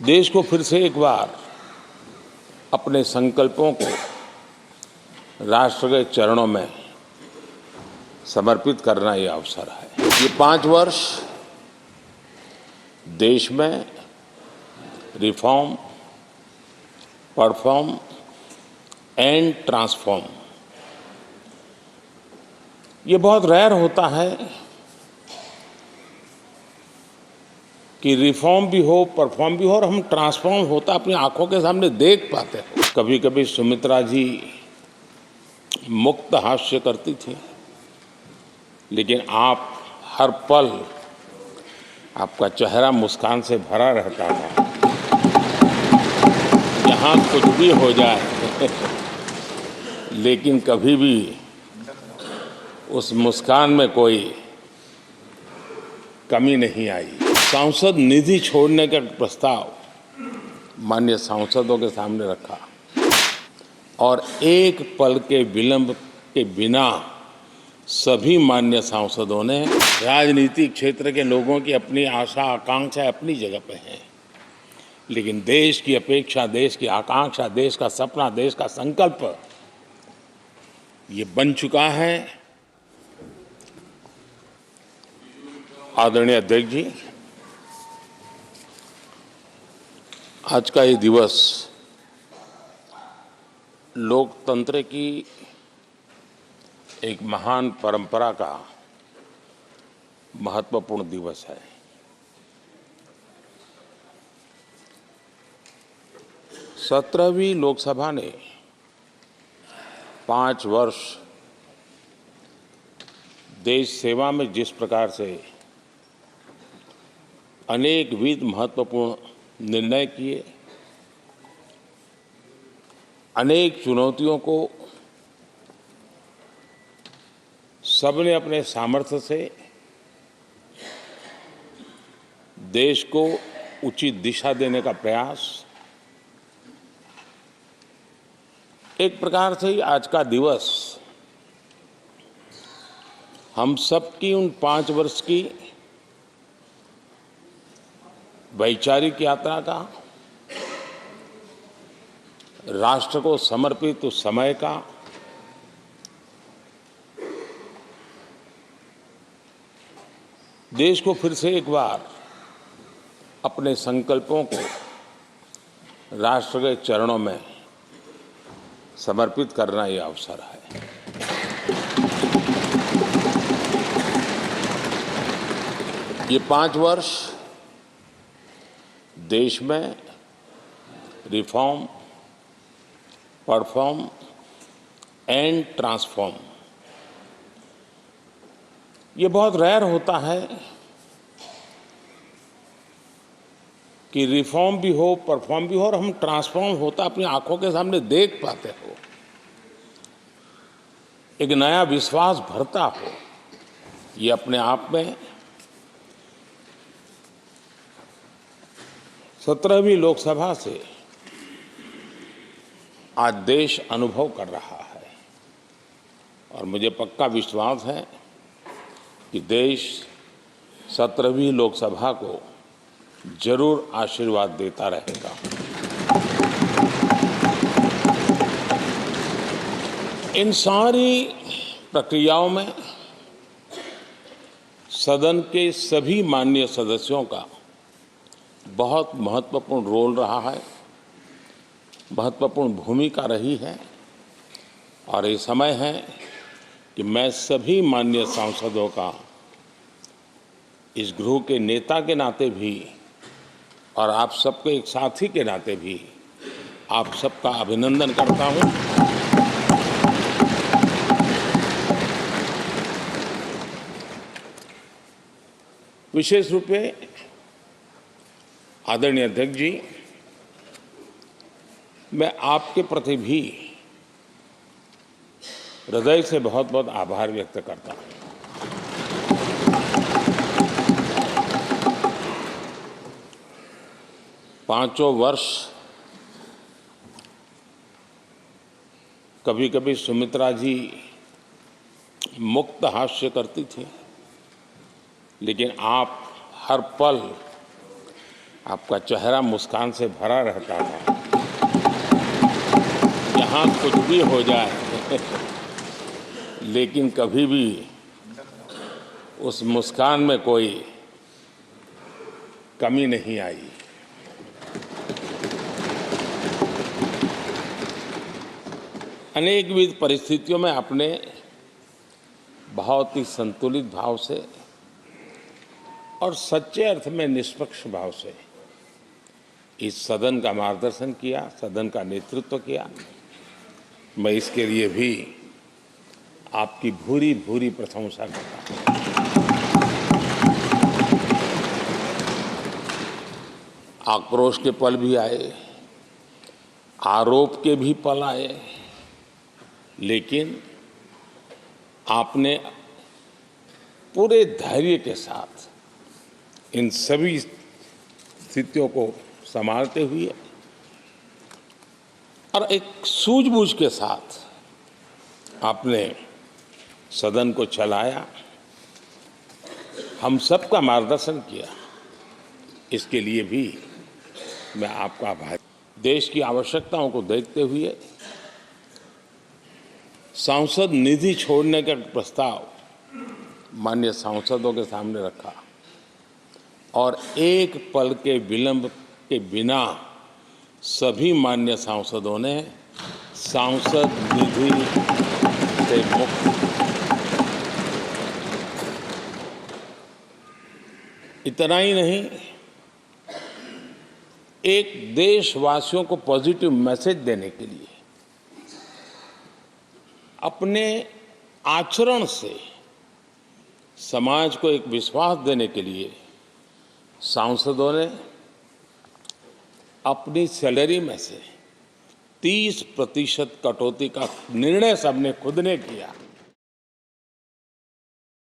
देश को फिर से एक बार अपने संकल्पों को राष्ट्र के चरणों में समर्पित करना ये अवसर है। ये 5 वर्ष देश में रिफॉर्म, परफॉर्म एंड ट्रांसफॉर्म, ये बहुत रेयर होता है कि रिफॉर्म भी हो, परफॉर्म भी हो और हम ट्रांसफॉर्म होता अपनी आंखों के सामने देख पाते हो। कभी कभी सुमित्रा जी मुक्त हास्य करती थी, लेकिन आप हर पल आपका चेहरा मुस्कान से भरा रहता था। यहाँ कुछ भी हो जाए लेकिन कभी भी उस मुस्कान में कोई कमी नहीं आई। सांसद निधि छोड़ने का प्रस्ताव माननीय सांसदों के सामने रखा और एक पल के विलंब के बिना सभी माननीय सांसदों ने, राजनीतिक क्षेत्र के लोगों की अपनी आशा आकांक्षा अपनी जगह पे है, लेकिन देश की अपेक्षा, देश की आकांक्षा, देश का सपना, देश का संकल्प ये बन चुका है। आदरणीय अध्यक्ष जी, आज का ये दिवस लोकतंत्र की एक महान परंपरा का महत्वपूर्ण दिवस है। सत्रहवीं लोकसभा ने 5 वर्ष देश सेवा में जिस प्रकार से अनेकविध महत्वपूर्ण निर्णय किए, अनेक चुनौतियों को सबने अपने सामर्थ्य से देश को उचित दिशा देने का प्रयास, एक प्रकार से आज का दिवस हम सबकी उन 5 वर्ष की वैचारिक यात्रा का, राष्ट्र को समर्पित उस समय का, देश को फिर से एक बार अपने संकल्पों को राष्ट्र के चरणों में समर्पित करना ये अवसर है। ये 5 वर्ष देश में रिफॉर्म, परफॉर्म एंड ट्रांसफॉर्म, ये बहुत रेयर होता है कि रिफॉर्म भी हो, परफॉर्म भी हो और हम ट्रांसफॉर्म होता अपनी आंखों के सामने देख पाते हो, एक नया विश्वास भरता हो। ये अपने आप में 17वीं लोकसभा से आज देश अनुभव कर रहा है और मुझे पक्का विश्वास है कि देश 17वीं लोकसभा को जरूर आशीर्वाद देता रहेगा। इन सारी प्रक्रियाओं में सदन के सभी माननीय सदस्यों का बहुत महत्वपूर्ण रोल रहा है, महत्वपूर्ण भूमिका रही है और ये समय है कि मैं सभी माननीय सांसदों का इस गृह के नेता के नाते भी और आप सबके एक साथी के नाते भी आप सबका अभिनंदन करता हूं। विशेष रूप से आदरणीय अध्यक्ष जी, मैं आपके प्रति भी हृदय से बहुत बहुत आभार व्यक्त करता हूं। पांचों वर्ष कभी कभी सुमित्रा जी मुक्त हास्य करती थी, लेकिन आप हर पल आपका चेहरा मुस्कान से भरा रहता था। यहाँ कुछ भी हो जाए लेकिन कभी भी उस मुस्कान में कोई कमी नहीं आई। अनेकविध परिस्थितियों में आपने बहुत ही संतुलित भाव से और सच्चे अर्थ में निष्पक्ष भाव से इस सदन का मार्गदर्शन किया, सदन का नेतृत्व किया। मैं इसके लिए भी आपकी भूरी भूरी प्रशंसा करता हूं। आक्रोश के पल भी आए, आरोप के भी पल आए, लेकिन आपने पूरे धैर्य के साथ इन सभी स्थितियों को संभालते हुए और एक सूझबूझ के साथ आपने सदन को चलाया, हम सबका मार्गदर्शन किया। इसके लिए भी मैं आपका आभारी। देश की आवश्यकताओं को देखते हुए सांसद निधि छोड़ने का प्रस्ताव माननीय सांसदों के सामने रखा और एक पल के विलंब के बिना सभी माननीय सांसदों ने सांसद निधि से मुक्त। इतना ही नहीं, एक देशवासियों को पॉजिटिव मैसेज देने के लिए अपने आचरण से समाज को एक विश्वास देने के लिए सांसदों ने अपनी सैलरी में से 30% कटौती का निर्णय सबने खुद ने किया।